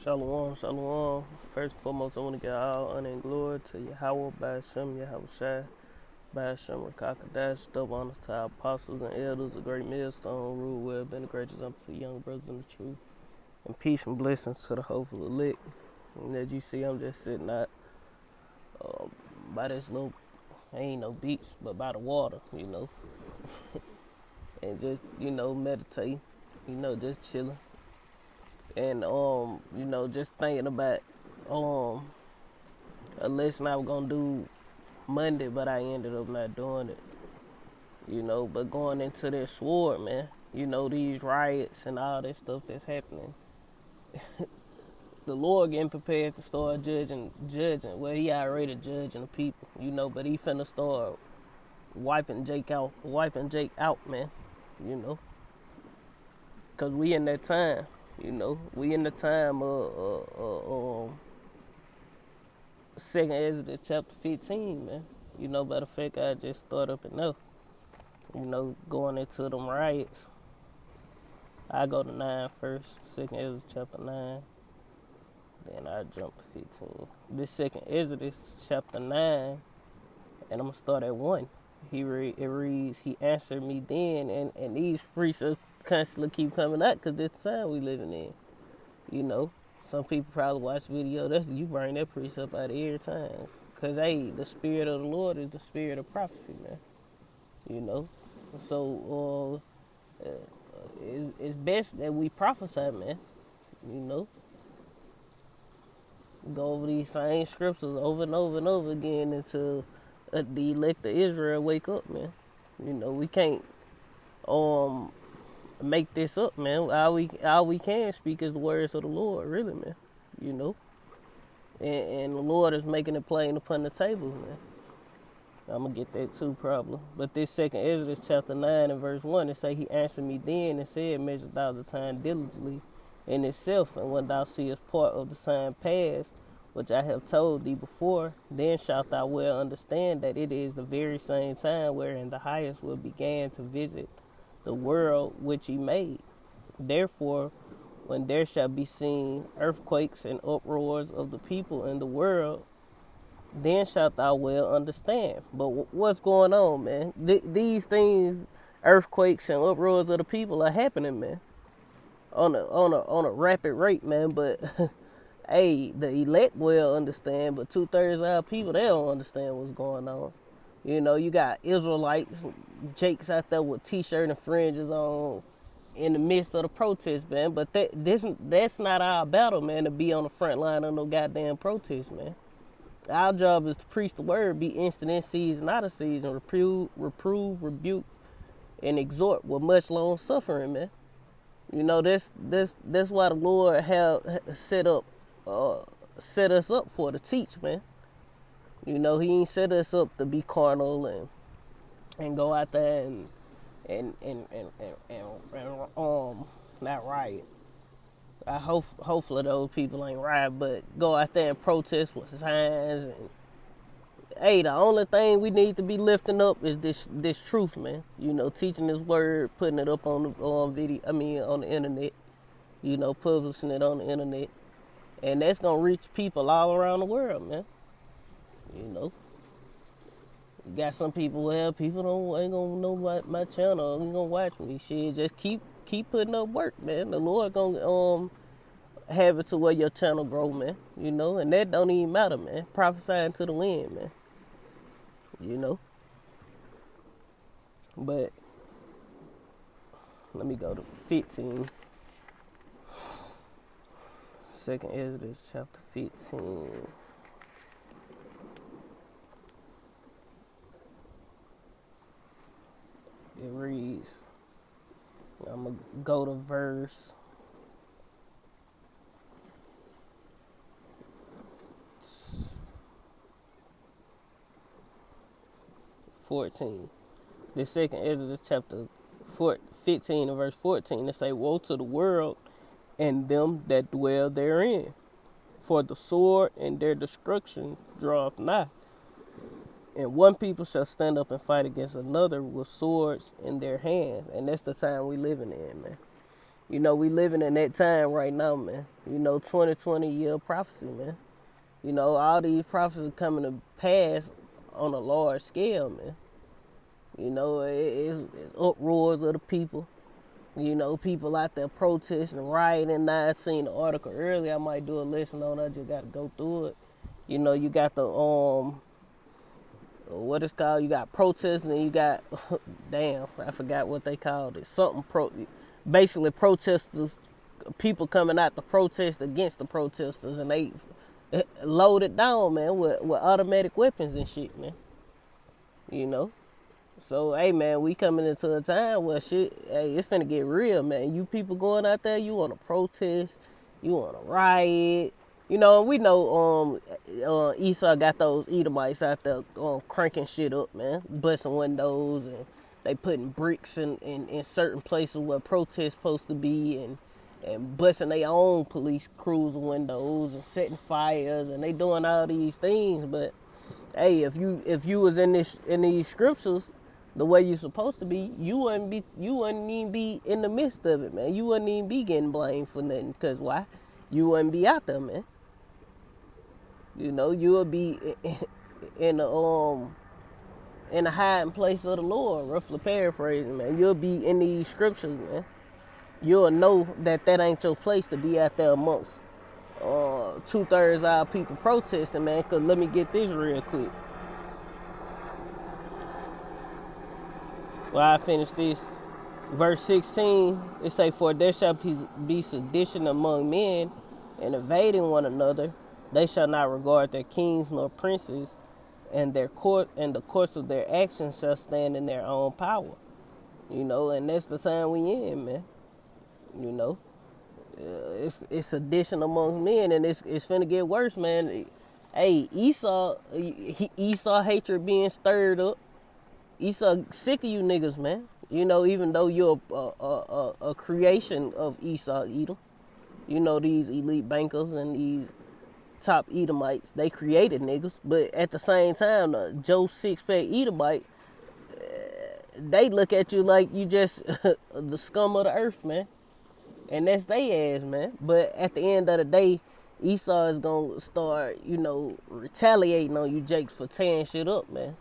Shalom, shalom. First and foremost, I want to give all honor and glory to Yahweh, Ba'ashem, Yahweh Shai, Ba'ashem, Rakakadash, double honors to our apostles and elders, a great millstone, rule well, been a great example to young brothers in the truth, and peace and blessings to the hopeful elect. And as you see, I'm just sitting out uh, by this little, ain't no beach, but by the water, and just, meditate, just chilling. And just thinking about a lesson I was gonna do Monday, but I ended up not doing it. But going into this sword, man, these riots and all that stuff that's happening. The Lord getting prepared to start judging. Well, he already judging the people, but he finna start wiping Jake out, man, cause we in that time, we in the time of 2nd Ezra chapter 15, man. By the fact I just started up enough, going into them riots. I go to 9 first, 2nd Ezra chapter 9, then I jump to 15. This 2nd Ezra chapter 9, and I'm going to start at 1. It reads, he answered me then, and these precepts constantly keep coming out because this time we living in, Some people probably watch video, you bring that precept out every time. Because, hey, the spirit of the Lord is the spirit of prophecy, man. So, it's best that we prophesy, man. Go over these same scriptures over and over and over again until the elect of Israel wake up, man. We can't make this up, man. All we can speak is the words of the Lord, really, man. And the Lord is making it plain upon the table, man. I'm going to get that too, probably. But this 2nd Ezra chapter 9 and verse 1, it say, he answered me then and said, measure thou the time diligently in itself, and when thou seest part of the sign pass, which I have told thee before, then shalt thou well understand that it is the very same time wherein the highest will begin to visit the world which he made. Therefore, when there shall be seen earthquakes and uproars of the people in the world, then shalt thou well understand. But what's going on, man? These things, earthquakes and uproars of the people, are happening, man, on a rapid rate, man. But hey, the elect will understand, but 2/3 of our people, they don't understand what's going on. You got Israelites, Jakes out there with t-shirt and fringes on in the midst of the protest, man. But that's not our battle, man, to be on the front line of no goddamn protest, man. Our job is to preach the word, be instant in season, out of season, reprove, rebuke, and exhort with much long suffering, man. That's why the Lord have set us up for to teach, man. He ain't set us up to be carnal and go out there and not riot. Hopefully those people ain't riot, but go out there and protest with signs. And hey, the only thing we need to be lifting up is this truth, man. Teaching this word, putting it up on the internet. Publishing it on the internet, and that's gonna reach people all around the world, man. You got some people, well, people ain't gonna know my channel, ain't gonna watch me. Shit, just keep putting up work, man. The Lord gonna have it to where your channel grow, man. And that don't even matter, man. Prophesying to the wind, man. But let me go to 15. 2nd Ezra chapter 15. It reads, I'm going to go to verse 14. This 2nd Ezra chapter 15 and verse 14, it say, woe to the world and them that dwell therein, for the sword and their destruction draweth nigh. And one people shall stand up and fight against another with swords in their hands. And that's the time we living in, man. You know, we living in that time right now, man. You know, 2020 year prophecy, man. You know, all these prophecies coming to pass on a large scale, man. You know, it's uproars of the people. You know, people out there protesting, rioting. Now I seen the article earlier. I might do a lesson on it. I just got to go through it. You know, you got the what it's called. You got protesting, and you got damn, I forgot what they called it. Basically protesters, people coming out to protest against the protesters, and they loaded down, man, with automatic weapons and shit, man. You know. So, hey, man, we coming into a time where shit, hey, it's finna get real, man. You people going out there, you want to protest, you want to riot. You know, we know Esau got those Edomites out there cranking shit up, man, busting windows, and they putting bricks in certain places where protests supposed to be, and busting their own police cruiser windows and setting fires, and they doing all these things. But hey, if you was in these scriptures the way you supposed to be, you wouldn't even be in the midst of it, man. You wouldn't even be getting blamed for nothing. Cause why? You wouldn't be out there, man. You know, you would be in the hiding place of the Lord, roughly paraphrasing, man. You'll be in these scriptures, man. You'll know that ain't your place to be out there amongst 2/3 of our people protesting, man. Cause let me get this real quick. Well, I finish this. Verse 16, it say, "For there shall be sedition among men, and invading one another. They shall not regard their kings nor princes, and the course of their actions shall stand in their own power." You know, and that's the time we in, man. You know, it's sedition among men, and it's finna get worse, man. Hey, Esau hatred being stirred up. Esau sick of you niggas, man. You know, even though you're a creation of Esau, Edom. You know, these elite bankers and these top Edomites, they created niggas. But at the same time, Joe Sixpack Edomite, they look at you like you just the scum of the earth, man. And that's they ass, man. But at the end of the day, Esau is gonna start, you know, retaliating on you jakes for tearing shit up, man.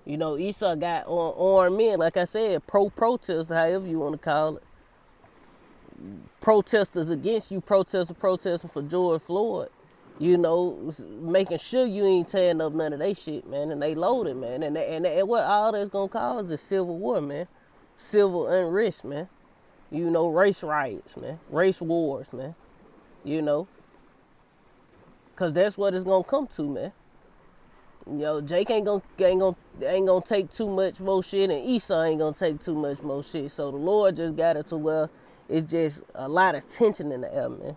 You know, Esau got armed men, like I said, pro-protest, however you want to call it. Protesters against you, protesting for George Floyd. You know, making sure you ain't tearing up none of they shit, man. And they loaded, man. And what all that's going to cause is civil war, man. Civil unrest, man. You know, race riots, man. Race wars, man. You know. Because that's what it's going to come to, man. You know, Jake ain't gonna take too much more shit, and Esau ain't gonna take too much more shit. So the Lord just got it to where it's just a lot of tension in the air, man.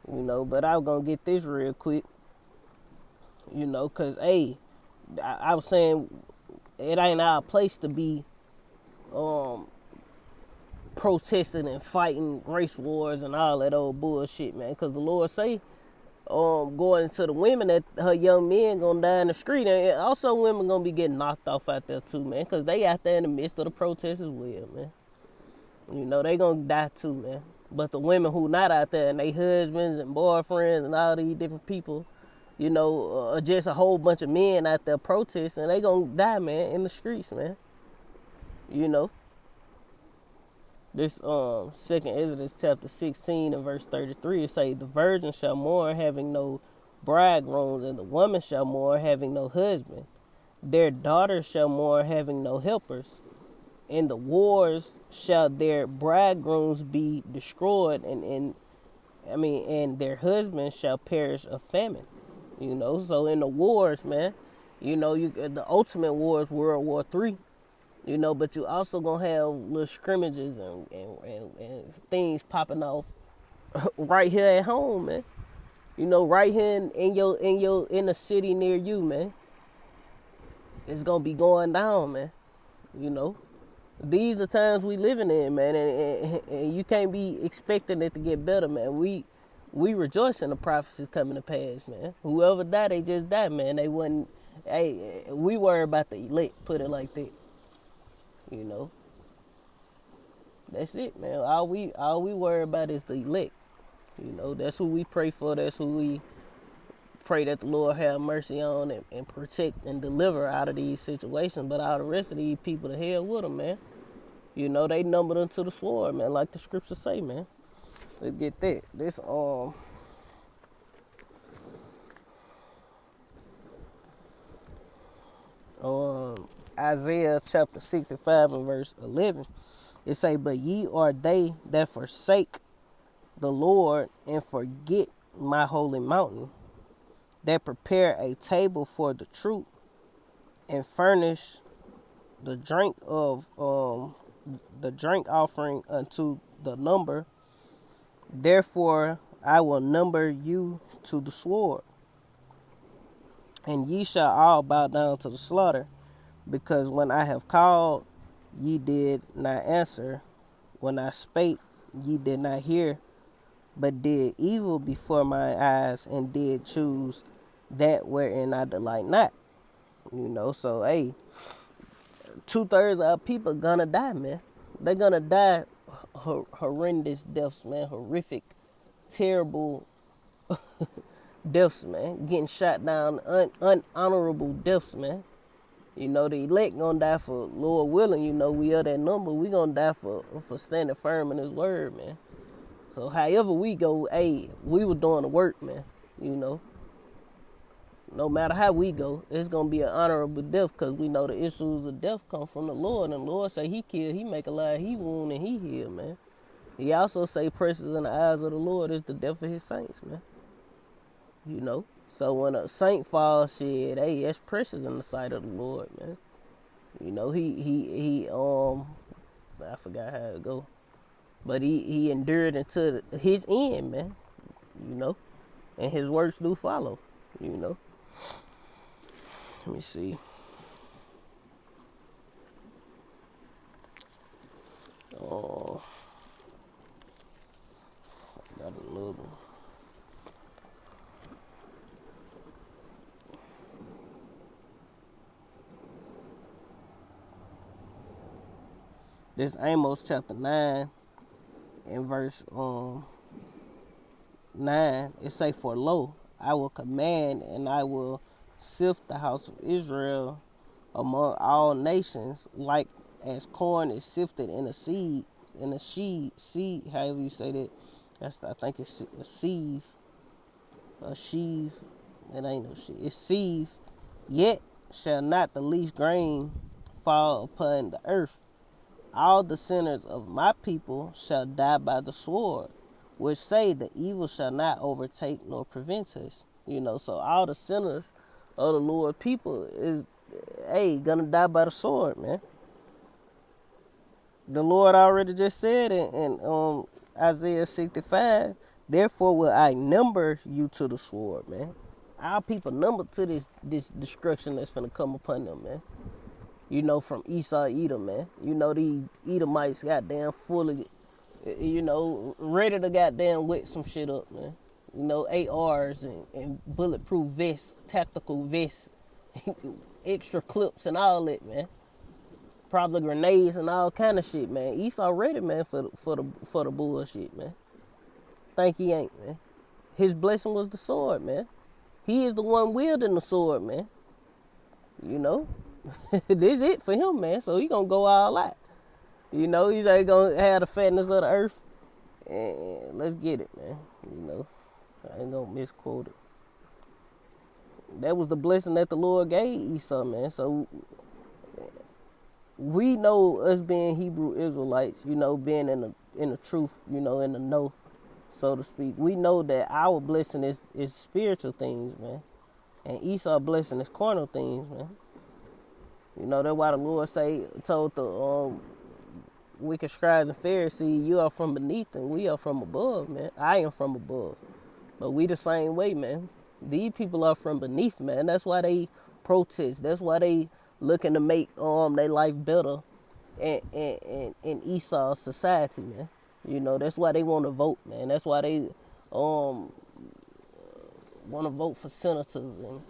You know, but I'm gonna get this real quick. You know, cause hey, I was saying it ain't our place to be protesting and fighting race wars and all that old bullshit, man. Cause the Lord say, going to the women that her young men gonna die in the street, and also women gonna be getting knocked off out there too, man, because they out there in the midst of the protests as well, man. You know, they gonna die too, man. But the women who not out there, and they husbands and boyfriends and all these different people, you know, just a whole bunch of men out there protesting, they gonna die, man, in the streets, man. You know. This second Exodus chapter 16 and verse 33, it say, "The virgin shall mourn, having no bridegrooms, and the woman shall mourn, having no husband. Their daughters shall mourn, having no helpers. In the wars shall their bridegrooms be destroyed, and their husbands shall perish of famine." You know, so in the wars, man, you know, the ultimate war is World War III. You know, but you also gonna have little scrimmages and things popping off right here at home, man. You know, right here in the city near you, man. It's gonna be going down, man. You know, these the times we living in, man, and you can't be expecting it to get better, man. We rejoice in the prophecies coming to pass, man. Whoever died, they just died, man. They wasn't. Hey, we worry about the elect. Put it like that. You know. That's it, man. All we worry about is the elect. You know, that's who we pray for. That's who we pray that the Lord have mercy on and protect and deliver out of these situations. But all the rest of these people, the hell with them, man. You know, they numbered unto the sword, man, like the scriptures say, man. Let's get that. This Isaiah chapter 65 and verse 11. It say, but ye are they that forsake the Lord and forget my holy mountain, that prepare a table for the truth and furnish the drink offering unto the number. Therefore I will number you to the sword, and ye shall all bow down to the slaughter, because when I have called, ye did not answer. When I spake, ye did not hear, but did evil before my eyes, and did choose that wherein I delight not. You know, so hey, 2/3 of our people gonna die, man. They're gonna die horrendous deaths, man. Horrific, terrible deaths, man. Getting shot down, unhonorable deaths, man. You know, the elect gonna die for Lord willing. You know, we are that number. We gonna die for standing firm in His word, man. So however we go, hey, we were doing the work, man. You know, no matter how we go, it's gonna be an honorable death, because we know the issues of death come from the Lord, and the Lord say He kill, He make alive, He wound, and He heal, man. He also say precious in the eyes of the Lord is the death of His saints, man. You know, so when a saint falls, shit, hey, that's precious in the sight of the Lord, man. You know, he I forgot how it go, but he endured until his end, man. You know, and His works do follow. You know. Let me see. Oh, got a little. This Amos chapter 9 and verse 9. It say, for lo, I will command and I will sift the house of Israel among all nations, like as corn is sifted in a seed, however you say that. I think it's a sieve, a sheave. It ain't no shit. It's sieve. Yet shall not the least grain fall upon the earth. All the sinners of my people shall die by the sword, which say the evil shall not overtake nor prevent us. You know, so all the sinners of the Lord people is, hey, gonna die by the sword, man. The Lord already just said in Isaiah 65, therefore will I number you to the sword, man. Our people numbered to this destruction that's gonna come upon them, man. You know, from Esau, Edom, man. You know, these Edomites goddamn fully, you know, ready to goddamn wet some shit up, man. You know, ARs and bulletproof vests, tactical vests, extra clips and all that, man. Probably grenades and all kind of shit, man. Esau ready, man, for the bullshit, man. Think he ain't, man. His blessing was the sword, man. He is the one wielding the sword, man. You know, this is it for him, man. So he gonna go all out. You know, he's ain't gonna have the fatness of the earth. And let's get it, man. You know, I ain't gonna misquote it. That was the blessing that the Lord gave Esau, man. So we know, us being Hebrew Israelites, you know, being in the truth, you know, in the know, so to speak. We know that our blessing is spiritual things, man. And Esau's blessing is carnal things, man. You know, that's why the Lord told the wicked scribes and Pharisees, you are from beneath and we are from above, man. I am from above. But we the same way, man. These people are from beneath, man. That's why they protest. That's why they looking to make their life better in Esau's society, man. You know, that's why they want to vote, man. That's why they want to vote for senators and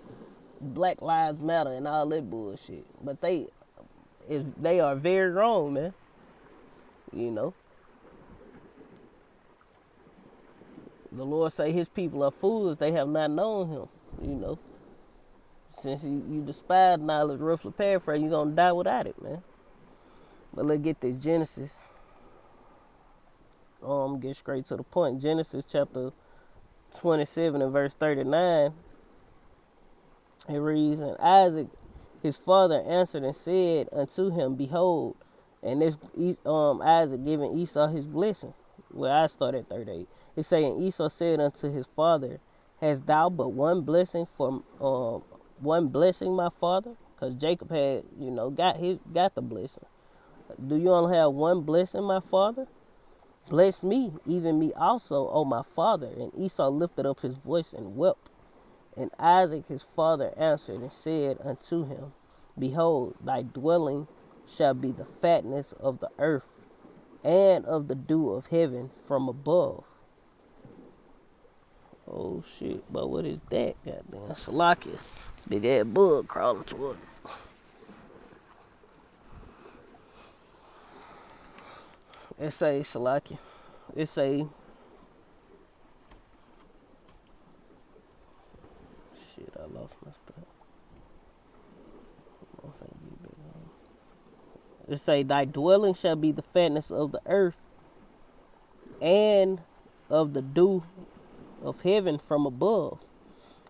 Black Lives Matter and all that bullshit. But they are very wrong, man. You know, The Lord say his people are fools, they have not known him, you know. Since you despise knowledge, roughly paraphrase, you're going to die without it, man. But let's get this Genesis. Get straight to the point. Genesis chapter 27 and verse 39. It reads, and Isaac, his father, answered and said unto him, behold, and this Isaac giving Esau his blessing. Well, I start at 38. It's saying Esau said unto his father, hast thou but one blessing from one blessing, my father? Because Jacob had, got the blessing. Do you only have one blessing, my father? Bless me, even me also, O my father. And Esau lifted up his voice and wept. And Isaac his father answered and said unto him, behold, thy dwelling shall be the fatness of the earth, and of the dew of heaven from above. Oh shit, but what is that? Goddamn, Salakia. Big ass bug crawling toward it. It say, Salakia. It say, shit, I lost my stuff. It say, thy dwelling shall be the fatness of the earth, and of the dew of heaven from above.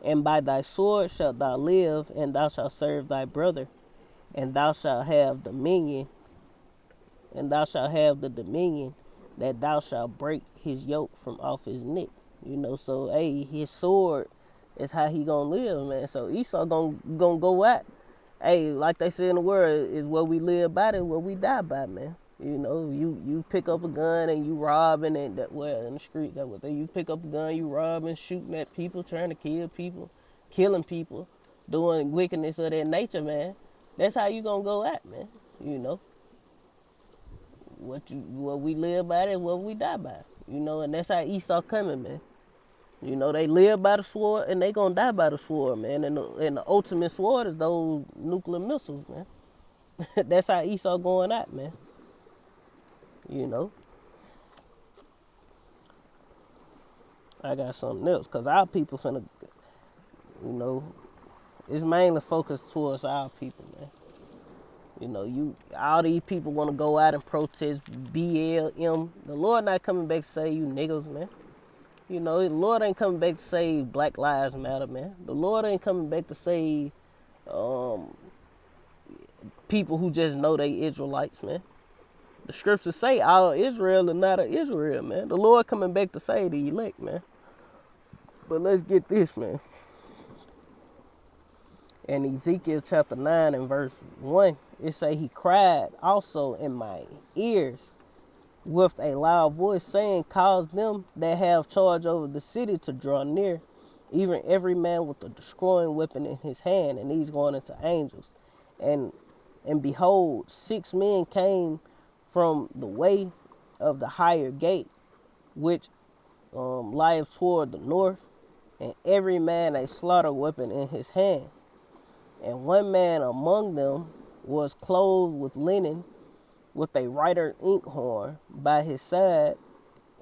And by thy sword shalt thou live, and thou shalt serve thy brother, and thou shalt have dominion, and thou shalt have the dominion that thou shalt break his yoke from off his neck. So hey, his sword is how he gonna live, man. So Esau gonna go out. Hey, like they say in the word, is what we live by, is what we die by, man. You pick up a gun and you robbing, and that, well, in the street, that what they, you pick up a gun, you robbing, shooting at people, trying to kill people, killing people, doing wickedness of that nature, man. That's how you gonna go out, man. What we live by is what we die by. And that's how Esau coming, man. They live by the sword and they gonna die by the sword, man. And the ultimate sword is those nuclear missiles, man. That's how Esau going out, man. I got something else, because our people finna, it's mainly focused towards our people, man. All these people want to go out and protest BLM. The Lord not coming back to say you niggas, man. The Lord ain't coming back to say Black Lives Matter, man. The Lord ain't coming back to say people who just know they Israelites, man. The scriptures say all Israel is not of Israel, man. The Lord coming back to say the elect, man. But let's get this, man. In Ezekiel chapter 9 and verse 1, it say, he cried also in my ears with a loud voice, saying, cause them that have charge over the city to draw near, even every man with a destroying weapon in his hand. And these going into angels. And behold, 6 men came from the way of the higher gate, which lieth toward the north, and every man a slaughter weapon in his hand. And one man among them was clothed with linen, with a writer inkhorn by his side,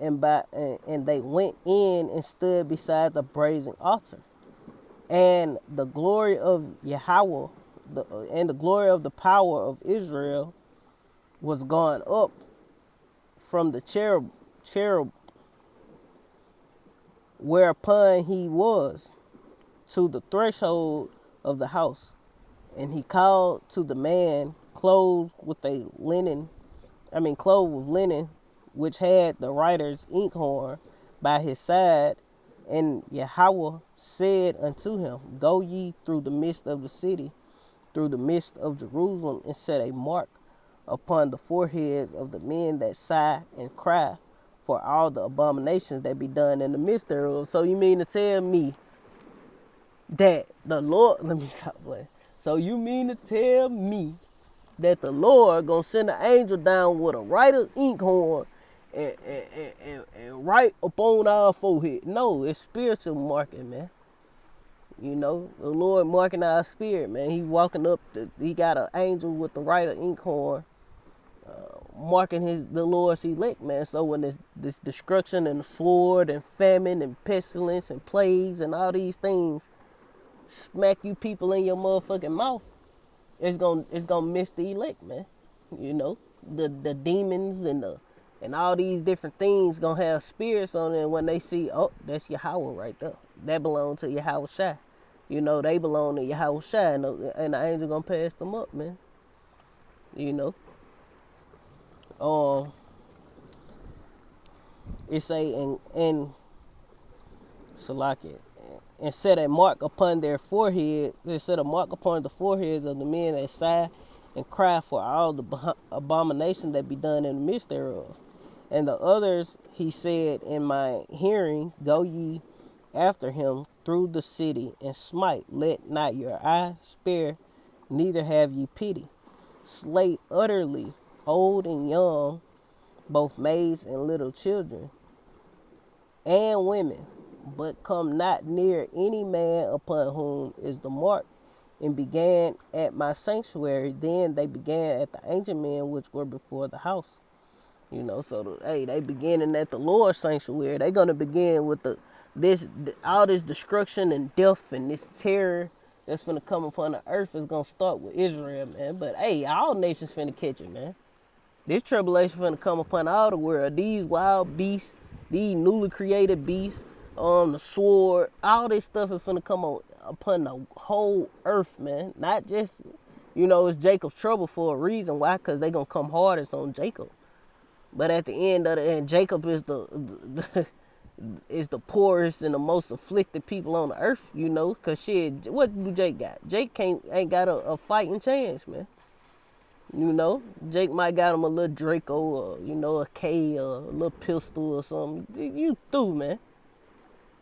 and they went in and stood beside the brazen altar. And the glory of Yahweh, and the glory of the power of Israel was gone up from the cherub whereupon he was, to the threshold of the house. And he called to the man clothed with linen, which had the writer's inkhorn by his side. And Yahweh said unto him, go ye through the midst of the city, through the midst of Jerusalem, and set a mark upon the foreheads of the men that sigh and cry for all the abominations that be done in the midst thereof. So you mean to tell me that the Lord, let me stop playing. So you mean to tell me that the Lord gonna send an angel down with a writer's inkhorn and write upon our forehead? No, it's spiritual marking, man. The Lord marking our spirit, man. He walking up, he got an angel with the writer inkhorn marking the Lord's elect, man. So when this destruction and the sword and famine and pestilence and plagues and all these things smack you people in your motherfucking mouth, it's gonna miss the elect, man. You know, the demons and all these different things gonna have spirits on it. And when they see, oh, that's Yahweh right there. That belong to Yahweh Shai. You know, they belong to Yahweh Shai, and the angel gonna pass them up, man. You know. It say and Salakia, and set a mark upon their forehead. They set a mark upon the foreheads of the men that sigh and cry for all the abomination that be done in the midst thereof. And the others he said in my hearing, go ye after him through the city and smite. Let not your eye spare, neither have ye pity. Slay utterly old and young, both maids and little children, and women, but come not near any man upon whom is the mark. And began at my sanctuary. Then they began at the ancient men which were before the house. You know, so they beginning at the Lord's sanctuary. They gonna begin with all this destruction and death and this terror that's finna come upon the earth is gonna start with Israel, man. But hey, all nations finna catch it, man. This tribulation finna come upon all the world. These wild beasts, these newly created beasts, the sword, all this stuff is finna come upon the whole earth, man. Not just, you know, it's Jacob's trouble for a reason. Why? Because they gonna come hardest on Jacob. But at the end of the end, Jacob is is the poorest and the most afflicted people on the earth, you know. Cause shit, what do Jake got? Jake ain't got a fighting chance, man. You know, Jake might got him a little Draco or, you know, a K or a little pistol or something. You through, man.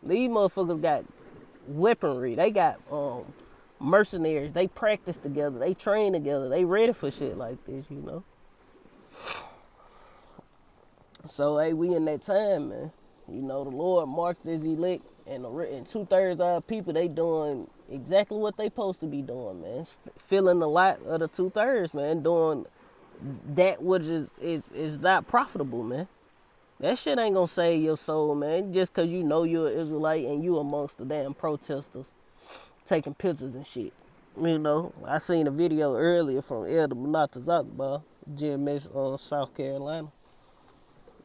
These motherfuckers got weaponry. They got mercenaries. They practice together. They train together. They ready for shit like this, you know. So, hey, we in that time, man. You know, the Lord marked his elect, and 2/3 of our people, they doing exactly what they supposed to be doing, man. Feeling a lot of the 2/3, man. Doing that which is not profitable, man. That shit ain't gonna save your soul, man. Just cause you know you're an Israelite and you amongst the damn protesters taking pictures and shit. You know, I seen a video earlier from Elder Munatazak, GMS, South Carolina.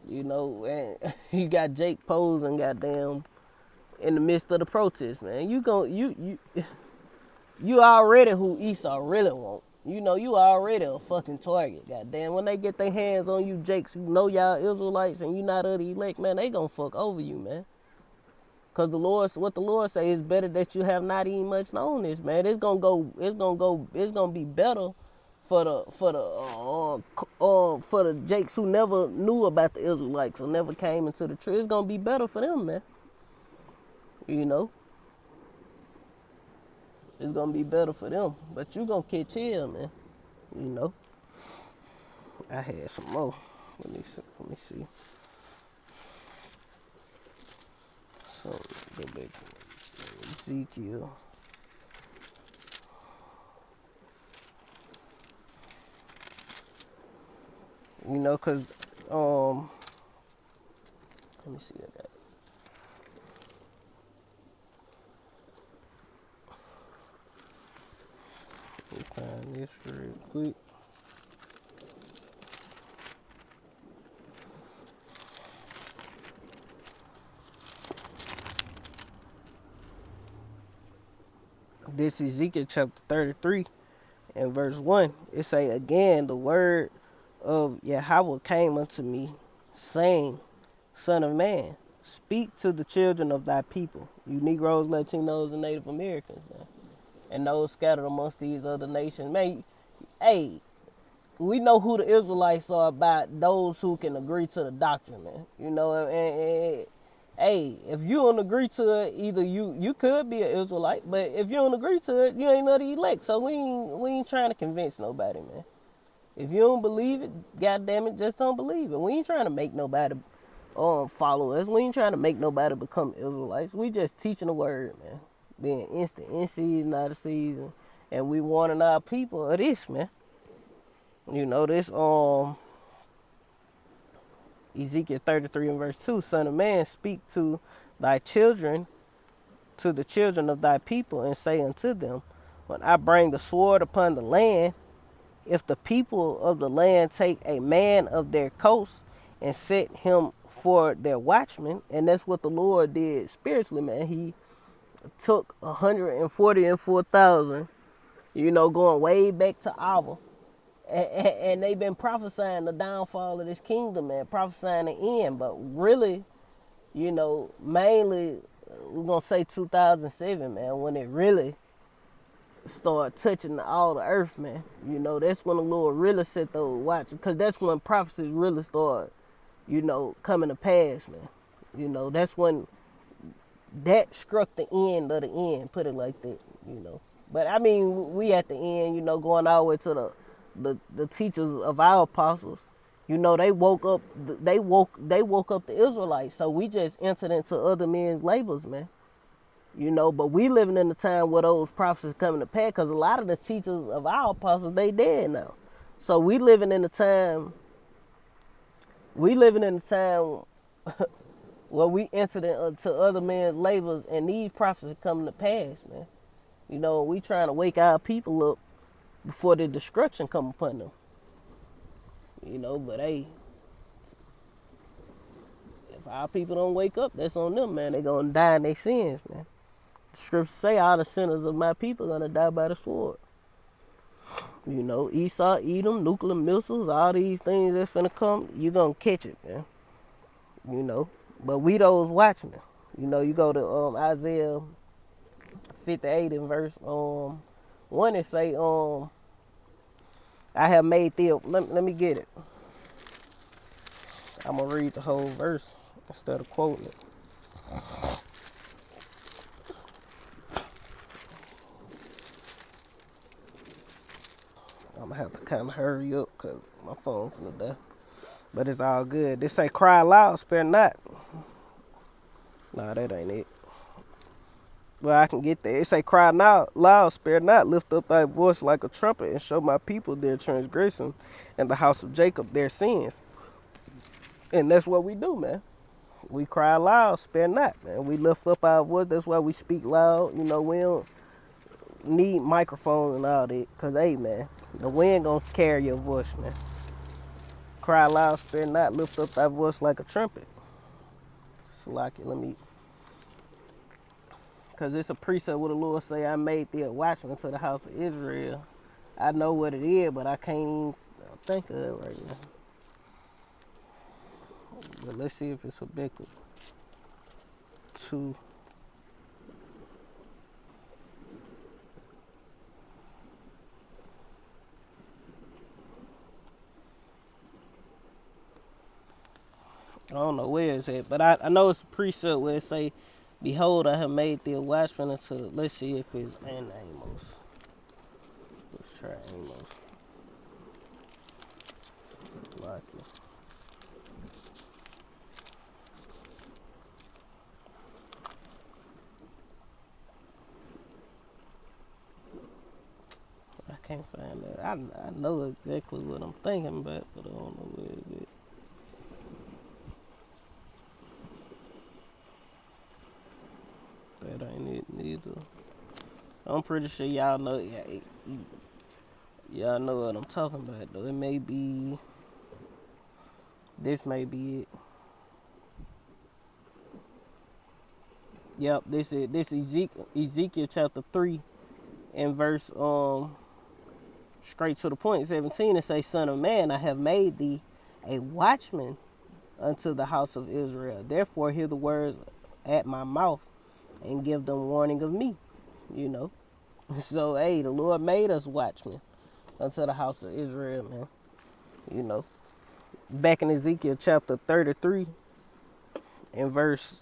You know, and you got Jake posing goddamn in the midst of the protest, man. You already who Esau really want. You know, you already a fucking target, goddamn. When they get their hands on you, Jakes, you know y'all Israelites and you not of the elect, man, they gonna fuck over you, man. Cause what the Lord say is better that you have not even much known this, man. It's gonna be better for the Jakes who never knew about the Israelites or never came into the truth. It's gonna be better for them, man. You know, it's gonna be better for them. But you gonna catch hell, man. You know. I had some more. Let me see. So go back to Ezekiel. You know, cause let me see what I got. Let me find this real quick. This is Ezekiel chapter 33 and verse 1. It say, again, the word of Yahweh came unto me, saying, Son of man, speak to the children of thy people, you Negroes, Latinos, and Native Americans, man, and those scattered amongst these other nations. Man, hey, we know who the Israelites are by those who can agree to the doctrine, man. You know, and hey, if you don't agree to it, either you could be an Israelite, but if you don't agree to it, you ain't none of the elect. So we ain't trying to convince nobody, man. If you don't believe it, goddamn it, just don't believe it. We ain't trying to make nobody follow us. We ain't trying to make nobody become Israelites. We just teaching the word, man. Being instant in season, out of season, and we warning our people of this, man. You know this Ezekiel 33 and verse 2, Son of man, speak to thy children, to the children of thy people, and say unto them, when I bring the sword upon the land, if the people of the land take a man of their coast and set him for their watchman, and that's what the Lord did spiritually, man. He took 144,000, going way back to Abba. And they've been prophesying the downfall of this kingdom, man, prophesying the end. But really, mainly, we're going to say 2007, man, when it really started touching all the earth, man. That's when the Lord really set those watches, because that's when prophecies really start, coming to pass, man. That's when that struck the end of the end, put it like that. But I mean, we at the end, going all the way to the teachers of our apostles. They woke up the Israelites. So we just entered into other men's labors, man. But we living in the time where those prophecies coming to pass, because a lot of the teachers of our apostles, they dead now. So we living in the time where we entered into other men's labors, and these prophecies coming to pass, man. We trying to wake our people up before the destruction come upon them. But hey, if our people don't wake up, that's on them, man. They gonna die in their sins, man. The scriptures say all the sinners of my people gonna die by the sword. Esau, Edom, nuclear missiles, all these things that's finna come, you gonna catch it, man. But we those watchmen. You go to Isaiah 58 and verse 1, it say, I have made thee, let me get it. I'm gonna read the whole verse instead of quoting it. I'm gonna have to kind of hurry up because my phone's gonna die. But it's all good. They say, cry loud, spare not. Nah, that ain't it. Well, I can get there. It say, cry now, loud, spare not, lift up thy voice like a trumpet, and show my people their transgression, and the house of Jacob their sins. And that's what we do, man. We cry loud, spare not, man. We lift up our voice. That's why we speak loud. We don't need microphones and all that. Because, hey, man, the wind gonna carry your voice, man. Cry loud, spare not, lift up thy voice like a trumpet. Slack it, let me... Because it's a precept where the Lord say, I made thee a watchman to the house of Israel. I know what it is, but I can't even think of it right now. But let's see if it's Habakkuk 2. I don't know where it's at, but I know it's a precept where it say, behold, I have made thee a watchman unto, let's see if it's in Amos. Let's try Amos. Like it. I can't find that. I know exactly what I'm thinking about, but I don't know where it is. That ain't it neither. I'm pretty sure y'all know. Y'all know what I'm talking about, though. It may be. This may be it. Yep, this Ezekiel chapter 3 and verse straight to the point, 17, and say, Son of man, I have made thee a watchman unto the house of Israel. Therefore hear the words at my mouth and give them warning of me. So hey, the Lord made us watchmen unto the house of Israel, man. Back in Ezekiel chapter 33 and verse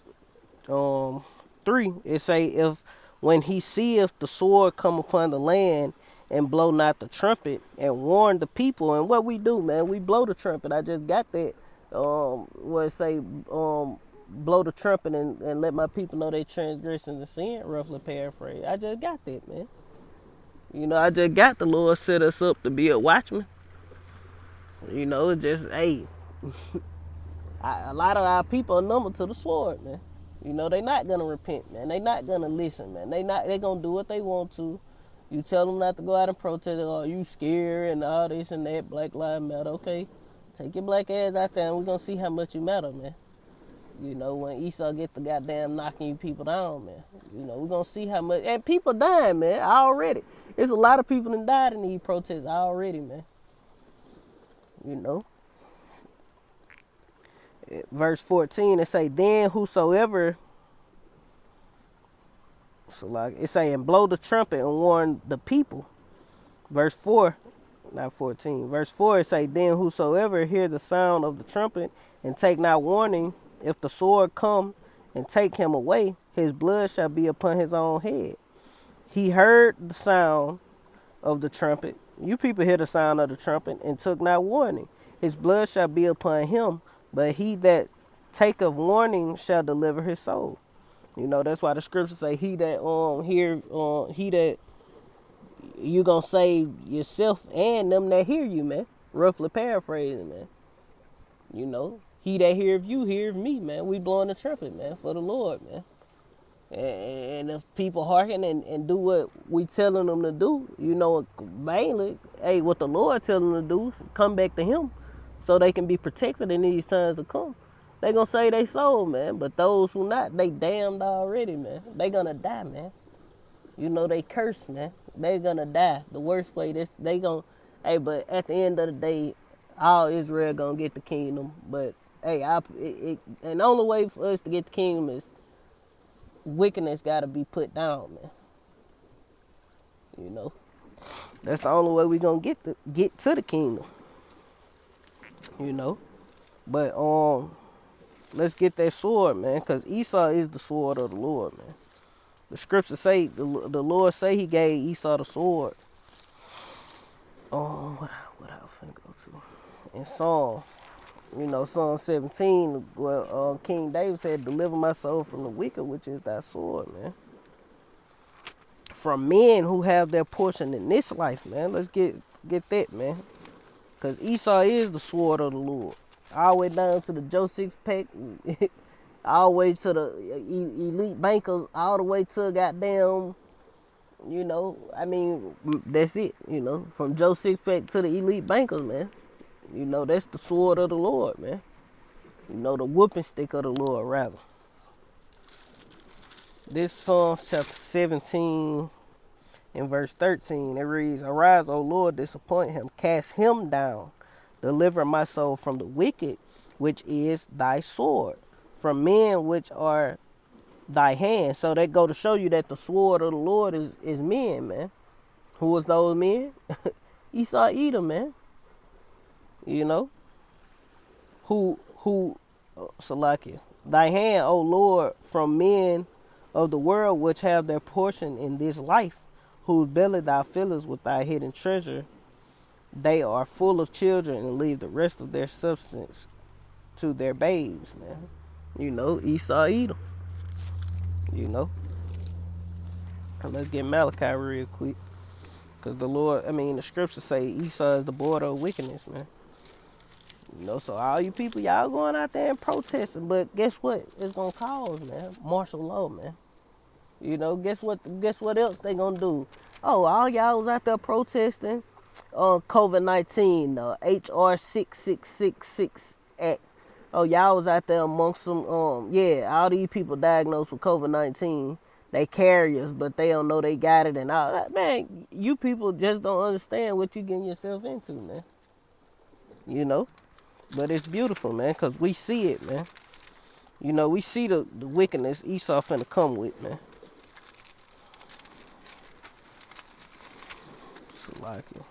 3, it say, if when he seeth the sword come upon the land and blow not the trumpet and warn the people. And what we do, man, we blow the trumpet. I just got that where it say blow the trumpet and let my people know they transgression and sin, roughly paraphrase. I just got that, man. I just got the Lord set us up to be a watchman. It's just, hey, A lot of our people are numbered to the sword, man. You know, they not gonna repent, man. They not gonna listen, man. They gonna do what they want to. You tell them not to go out and protest, oh, you scared and all this and that, Black Lives Matter. Okay, take your black ass out there and we're gonna see how much you matter, man. You know, when Esau get the goddamn knocking you people down, man. You know, we're gonna see how much, and people dying, man, already. There's a lot of people that died in these protests already, man. You know. Verse 14, it say, then whosoever, so like, it say, and blow the trumpet and warn the people. Verse 4, not 14. Verse 4, it say, then whosoever hear the sound of the trumpet and take not warning, if the sword come and take him away, his blood shall be upon his own head. He heard the sound of the trumpet. You people hear the sound of the trumpet and took not warning. His blood shall be upon him, but he that taketh warning shall deliver his soul. You know, that's why the scriptures say he that he that you gonna save yourself and them that hear you, man. Roughly paraphrasing, man. You know, he that hear of you, hear of me, man. We blowing the trumpet, man, for the Lord, man. And if people hearken and do what we telling them to do, you know, mainly, hey, what the Lord telling them to do is come back to him so they can be protected in these times to come. They gonna save their soul, man. But those who not, they damned already, man. They gonna die, man. You know, they cursed, man. They gonna die. The worst way, they gonna, hey, but at the end of the day, all Israel gonna get the kingdom. But, hey, and the only way for us to get the kingdom is wickedness gotta be put down, man. You know, that's the only way we gonna get to the kingdom. You know, but let's get that sword, man, because Esau is the sword of the Lord, man. The scriptures say the Lord say he gave Esau the sword. What I was finna go to in Psalms. You know, Psalm 17, where King David said, deliver my soul from the wicked, which is thy sword, man. From men who have their portion in this life, man. Let's get that, man. Because Esau is the sword of the Lord. All the way down to the Joe Six-Pack, all the way to the elite bankers, all the way to goddamn, you know, I mean, that's it, you know. From Joe Six-Pack to the elite bankers, man. You know, that's the sword of the Lord, man. You know, the whooping stick of the Lord, rather. This Psalms chapter 17 and verse 13, it reads, arise, O Lord, disappoint him, cast him down, deliver my soul from the wicked, which is thy sword, from men which are thy hands. So that go to show you that the sword of the Lord is men, man. Who was those men? Esau, Edom, man. You know, Salakia, thy hand, O Lord, from men of the world which have their portion in this life, whose belly thou fillest with thy hidden treasure. They are full of children and leave the rest of their substance to their babes, man. You know, Esau, Edom. You know. Let's get Malachi real quick. Because the scriptures say Esau is the border of wickedness, man. You know, so all you people, y'all going out there and protesting, but guess what? It's gonna cause, man, martial law, man. You know, guess what else they gonna do? Oh, all y'all was out there protesting COVID-19, HR 6666 Act. Oh, y'all was out there amongst some, all these people diagnosed with COVID-19. They carriers, but they don't know they got it and all that. Man, you people just don't understand what you getting yourself into, man. You know? But it's beautiful, man, because we see it, man. You know, we see the wickedness Esau finna come with, man. Salakia.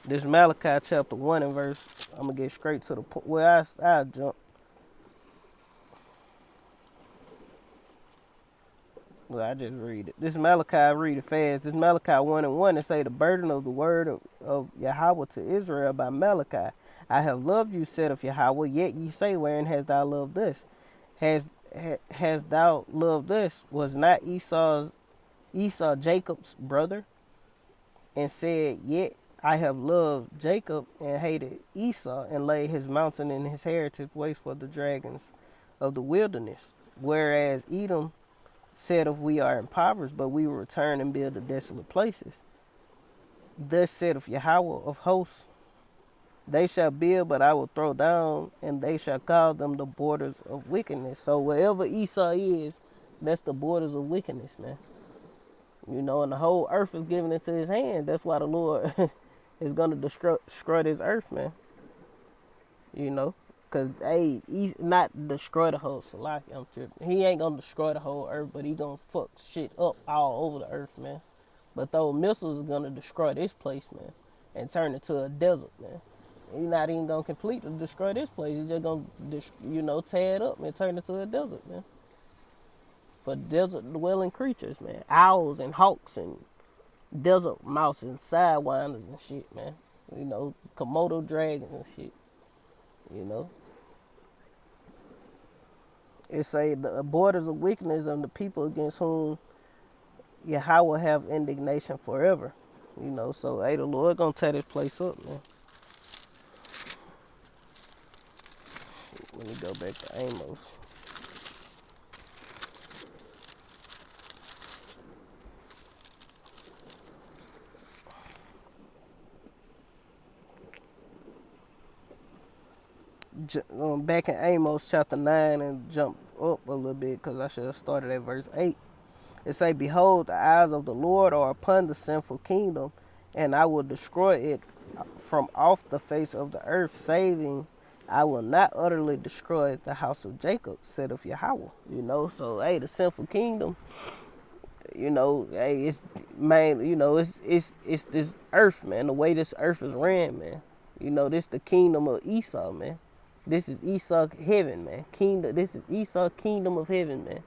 This Malachi chapter 1 and verse, I'm going to get straight to the point. Well, I'll jump. Well, I just read it. This Malachi, I read it fast. This Malachi 1 and 1, it say, the burden of the word of Yahweh to Israel by Malachi. I have loved you, said Yahweh, yet ye say, wherein hast thou loved us? Has thou loved us? Was not Esau Jacob's brother? And said, yet I have loved Jacob and hated Esau, and laid his mountain and his heritage waste for the dragons of the wilderness. Whereas Edom said, if we are impoverished, but we will return and build the desolate places. Thus saith Yahweh of hosts, they shall build, but I will throw down, and they shall call them the borders of wickedness. So wherever Esau is, that's the borders of wickedness, man. You know, and the whole earth is given into his hand. That's why the Lord is going to destroy this earth, man. You know, because, hey, he's not destroy the whole Salaki, I'm tripping. He ain't going to destroy the whole earth, but he going to fuck shit up all over the earth, man. But those missiles is going to destroy this place, man, and turn it to a desert, man. He's not even going to completely destroy this place. He's just going to, tear it up and turn it to a desert, man. For desert dwelling creatures, man. Owls and hawks and desert mouse and sidewinders and shit, man. Komodo dragons and shit. It say the borders of wickedness of the people against whom Yahweh will have indignation forever. So hey, the Lord gonna tear this place up, man. Let me go back to Amos. Back in Amos chapter 9 and jump up a little bit because I should have started at verse 8. It say, behold, the eyes of the Lord are upon the sinful kingdom, and I will destroy it from off the face of the earth, saving I will not utterly destroy the house of Jacob, saith Yahweh. So hey, the sinful kingdom, hey, it's man, it's this earth, man, the way this earth is ran, man. This the kingdom of Esau, man. This is Esau heaven, man. This is Esau kingdom of heaven, man.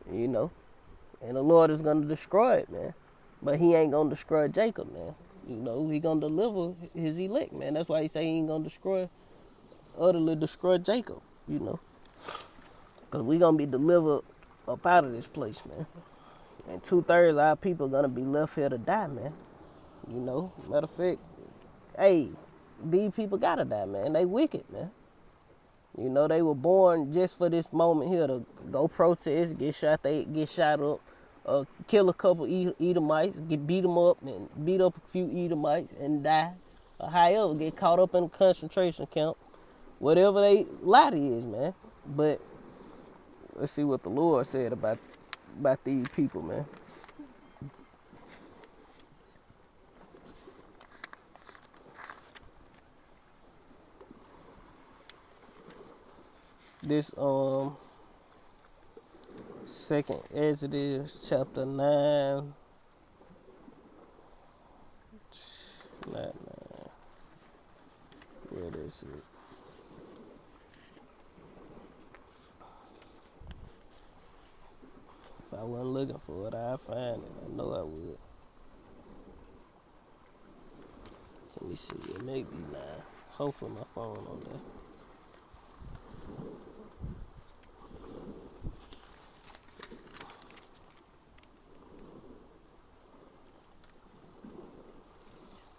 And the Lord is gonna destroy it, man. But he ain't gonna destroy Jacob, man. He gonna deliver his elect, man. That's why he say he ain't gonna utterly destroy Jacob, Because we gonna be delivered up out of this place, man. And 2/3 of our people gonna be left here to die, man. Matter of fact, hey, these people gotta die, man. They wicked, man. They were born just for this moment here to go protest, get shot up, kill a couple Edomites, beat them up, and beat up a few Edomites and die. Or however, get caught up in a concentration camp. Whatever they lot is, man. But let's see what the Lord said about these people, man. This second Exodus chapter 9. Not 9. Where is it? If I wasn't looking for it, I'd find it. I know I would. Let me see. It may be 9. Hopefully my phone on there.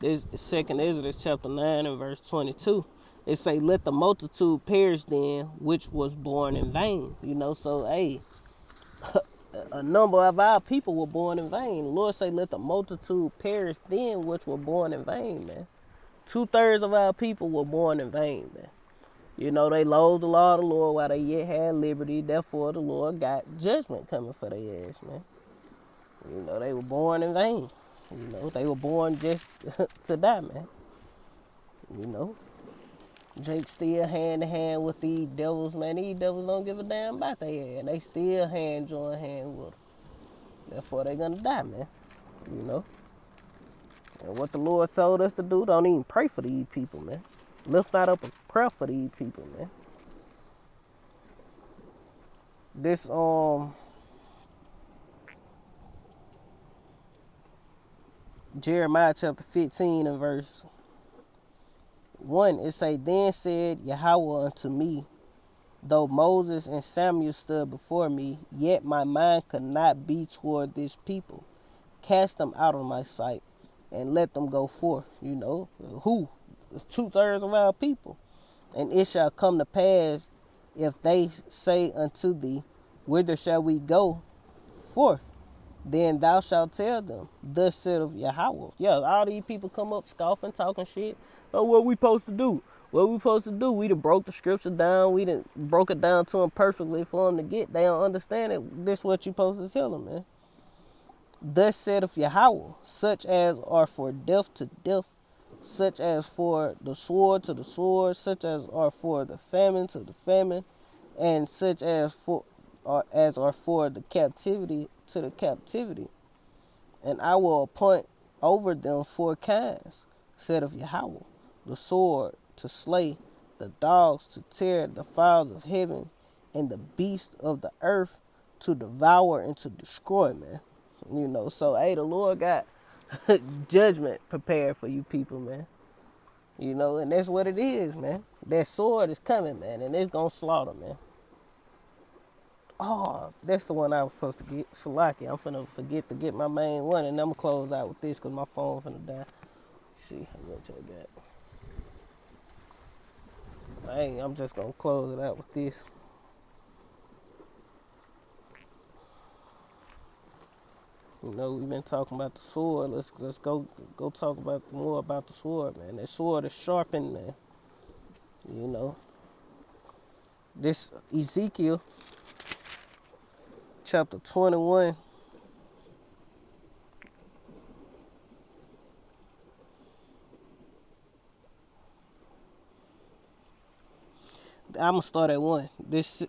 This second Exodus chapter 9 and verse 22. It say, let the multitude perish then, which was born in vain. So hey, a number of our people were born in vain. The Lord say, let the multitude perish then, which were born in vain, man. 2/3 of our people were born in vain, man. They loathed the law of the Lord while they yet had liberty. Therefore, the Lord got judgment coming for their ass, man. They were born in vain. They were born just to die, man. Jake still hand in hand with these devils, man. These devils don't give a damn about their ass. They still join hand with them. Therefore, they gonna die, man. And what the Lord told us to do, don't even pray for these people, man. Lift not up a prayer for these people, man. This, Jeremiah chapter 15 and verse 1, it say, then said Yahweh unto me, though Moses and Samuel stood before me, yet my mind could not be toward this people. Cast them out of my sight. and let them go forth. You know, who? 2/3 of our people. And it shall come to pass, if they say unto thee, whither shall we go forth? Then thou shalt tell them, thus saith Yahweh. Yeah, all these people come up scoffing, talking shit. Oh, what we supposed to do? What we supposed to do? We done broke the scripture down. We done broke it down to them perfectly for them to get. They don't understand it. This what you supposed to tell them, man. Thus saith Yahweh, such as are for death to death, such as for the sword to the sword, such as are for the famine to the famine, and such as are for the captivity to the captivity. And I will appoint over them 4 kinds, saith Yahweh, the sword to slay, the dogs to tear the fowls of heaven, and the beasts of the earth to devour and to destroy, man. You know, so hey, the Lord got judgment prepared for you people, man. You know, and that's what it is, man. That sword is coming, man, and it's gonna slaughter, man. Oh, that's the one I was supposed to get. Salaki, I'm finna forget to get my main one, and I'm gonna close out with this because my phone's finna die. Let's see how much I got. I'm just gonna close it out with this. You know, we've been talking about the sword. Let's go talk about more about the sword, man. That sword is sharpened, man. You know, this Ezekiel chapter 21. I'm gonna start at 1. This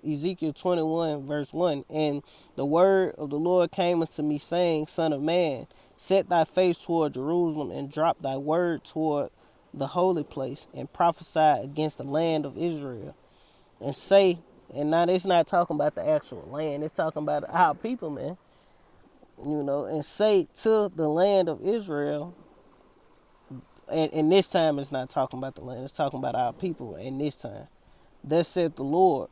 Ezekiel 21 verse 1. And the word of the Lord came unto me, saying, Son of man, set thy face toward Jerusalem, and drop thy word toward the holy place, and prophesy against the land of Israel, and say, and now it's not talking about the actual land, it's talking about our people, man. You know, and say to the land of Israel, and this time it's not talking about the land, it's talking about our people. And this time, thus said the Lord,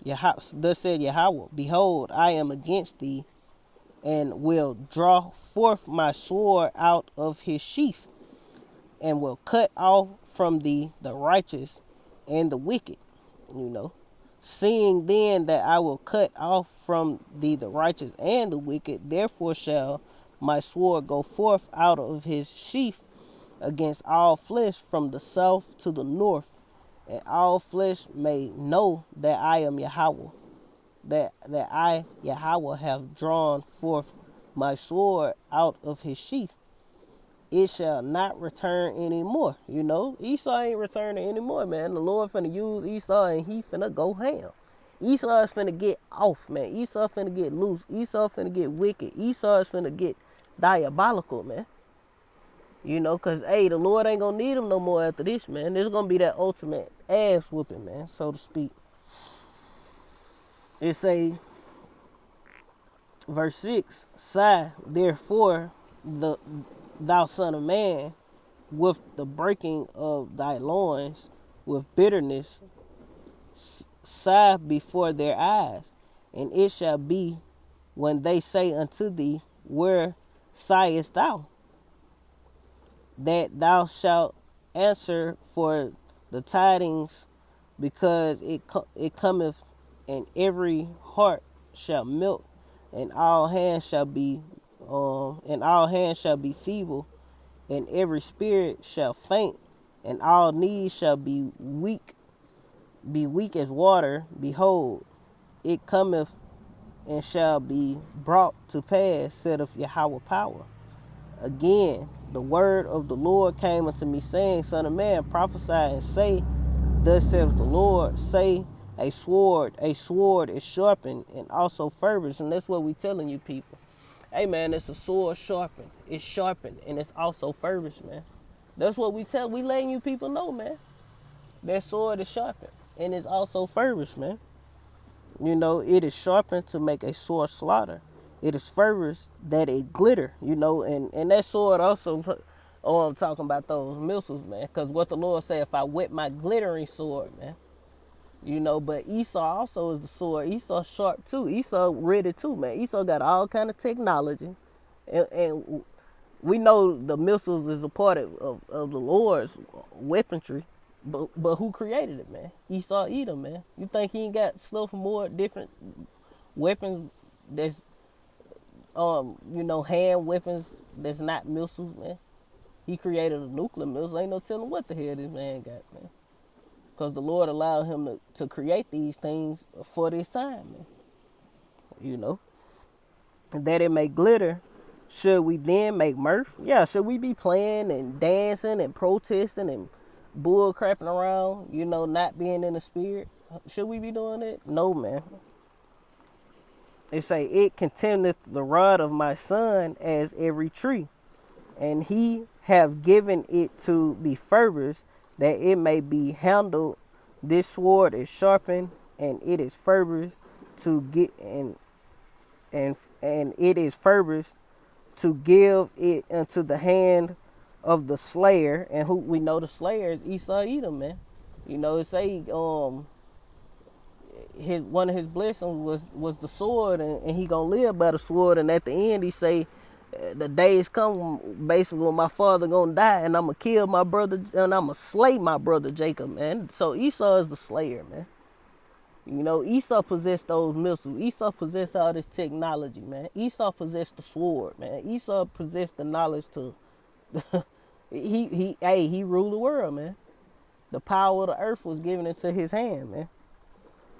thus said Yahweh, behold, I am against thee, and will draw forth my sword out of his sheath, and will cut off from thee the righteous and the wicked. You know, seeing then that I will cut off from thee the righteous and the wicked, therefore shall my sword go forth out of his sheath against all flesh from the south to the north, and all flesh may know that I am Yahweh, that I, Yahweh, have drawn forth my sword out of his sheath. It shall not return anymore. You know, Esau ain't returning anymore, man. The Lord finna use Esau, and he finna go ham. Esau is finna get off, man. Esau finna get loose. Esau finna get wicked. Esau is finna get diabolical, man. You know, because, hey, the Lord ain't going to need him no more after this, man. This is going to be that ultimate ass whooping, man, so to speak. It say, verse 6, sigh, therefore, thou son of man, with the breaking of thy loins, with bitterness, sigh before their eyes. And it shall be, when they say unto thee, where sighest thou? That thou shalt answer for the tidings, because it cometh, and every heart shall melt, and all hands shall be feeble, and every spirit shall faint, and all knees shall be weak as water. Behold, it cometh, and shall be brought to pass, saith Yahweh power. Again, the word of the Lord came unto me, saying, Son of man, prophesy and say, thus says the Lord, say, a sword is sharpened, and also furbished. And that's what we telling you people. Hey, man, it's a sword sharpened. It's sharpened, and it's also furbished, man. That's what we letting you people know, man. That sword is sharpened, and it's also furbished, man. You know, it is sharpened to make a sore slaughter. It is furbished that it glitter, you know, and that sword also, I'm talking about those missiles, man, because what the Lord said, if I wet my glittering sword, man, you know, but Esau also is the sword. Esau sharp too. Esau ready too, man. Esau got all kind of technology, And we know the missiles is a part of the Lord's weaponry, but who created it, man? Esau Edom, man. You think he ain't got stuff more different weapons that's hand weapons that's not missiles, man? He created a nuclear missile. Ain't no telling what the hell this man got, man. Because the Lord allowed him to create these things for this time, man. You know, and that it may glitter. Should we then make mirth? Yeah, should we be playing and dancing and protesting and bull crapping around, not being in the spirit? Should we be doing it? No, man. They say, it contendeth the rod of my son as every tree, and he have given it to be furbished, that it may be handled. This sword is sharpened, and it is furbished to get and it is furbished to give it into the hand of the slayer. And who we know the slayer is Esau Edom, man. It say one of his blessings was the sword, and he gonna live by the sword. And at the end he say, the days come basically when my father gonna die, and I'm gonna kill my brother, and I'm gonna slay my brother Jacob, man. So Esau is the slayer, man. Esau possessed those missiles. Esau possessed all this technology, man. Esau possessed the sword, man. Esau possessed the knowledge to he ruled the world, man. The power of the earth was given into his hand, man.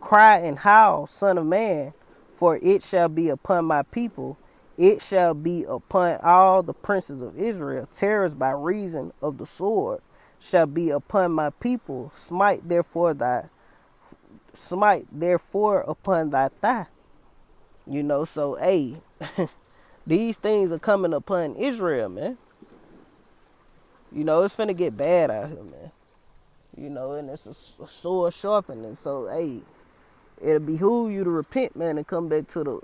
Cry and howl, son of man, for it shall be upon my people. It shall be upon all the princes of Israel. Terrors by reason of the sword shall be upon my people. Smite therefore upon thy thigh. So hey, these things are coming upon Israel, man. It's finna get bad out here, man. And it's a sword sharpening. So hey, it'll behoove you to repent, man, and come back to the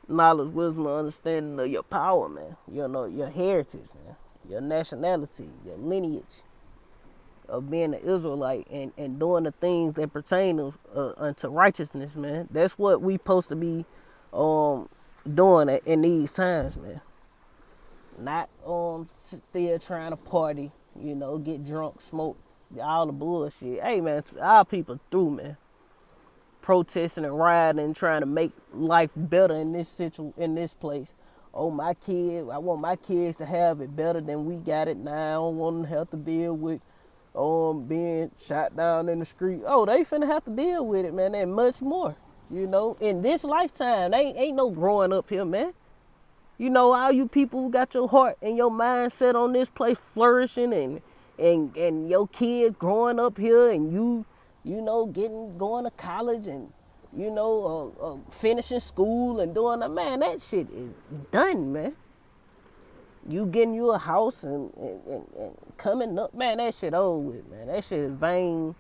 knowledge, wisdom, and understanding of your power, man. Your heritage, man. Your nationality, your lineage of being an Israelite and doing the things that pertain unto righteousness, man. That's what we supposed to be doing in these times, man. Not still trying to party, get drunk, smoke, all the bullshit. Hey, man, our people through, man. Protesting and rioting and trying to make life better in this place. Oh, I want my kids to have it better than we got it now. I don't want them to have to deal with being shot down in the street. Oh, they finna have to deal with it, man, and much more. In this lifetime, they ain't no growing up here, man. All you people who got your heart and your mind set on this place flourishing and your kids growing up here, and going to college and finishing school and doing that, man, that shit is done, man. You getting you a house and coming up, man, that shit over with, man. That shit is vain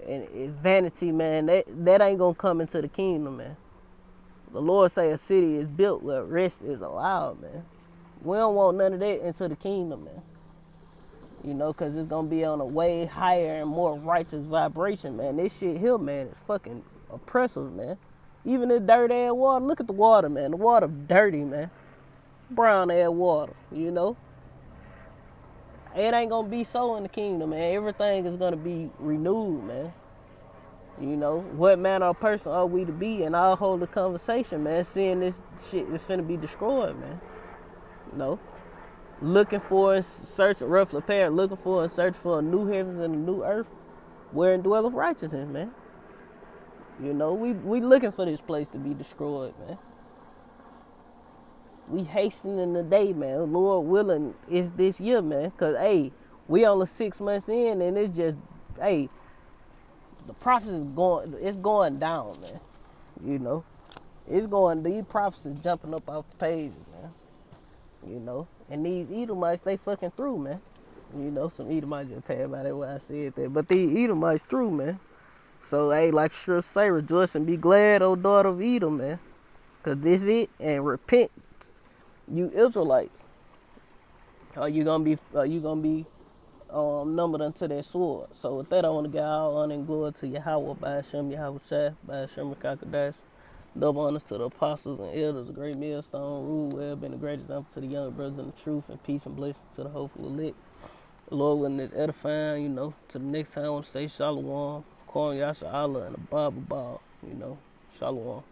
and it's vanity, man. That ain't gonna come into the kingdom, man. The Lord say a city is built where rest is allowed, man. We don't want none of that into the kingdom, man. Because it's going to be on a way higher and more righteous vibration, man. This shit here, man, is fucking oppressive, man. Even the dirty ass water. Look at the water, man. The water dirty, man. Brown ass water, It ain't going to be so in the kingdom, man. Everything is going to be renewed, man. What manner of person are we to be? And I'll hold the conversation, man, seeing this shit is finna be destroyed, man. Looking for and searching, roughly parent, looking for and searching for a new heavens and a new earth wherein dwelleth righteousness, man. We looking for this place to be destroyed, man. We hastening the day, man. Lord willing, it's this year, man. Because, hey, we only 6 months in, and it's just, hey, the prophecy it's going down, man. These prophecies jumping up off the pages, man. And these Edomites, they fucking through, man. Some Edomites just passed by that way I said that. But these Edomites through, man. So, hey, like sure say, rejoice and be glad, O daughter of Edom, man. Because this is it. And repent, you Israelites. Are you gonna be numbered unto that sword? So with that, I want to give all honor and glory to Yahweh, by Hashem, Yahweh Shai, by Hashem, Rakakadash. Double honors to the apostles and elders, a great millstone, rule well, been a great example to the young brothers in the truth, and peace and blessings to the hopeful elect. The Lord willing is edifying, to the next time I want to say Shalom, Kwon Yasha Allah, and a Bible ball, Shalom.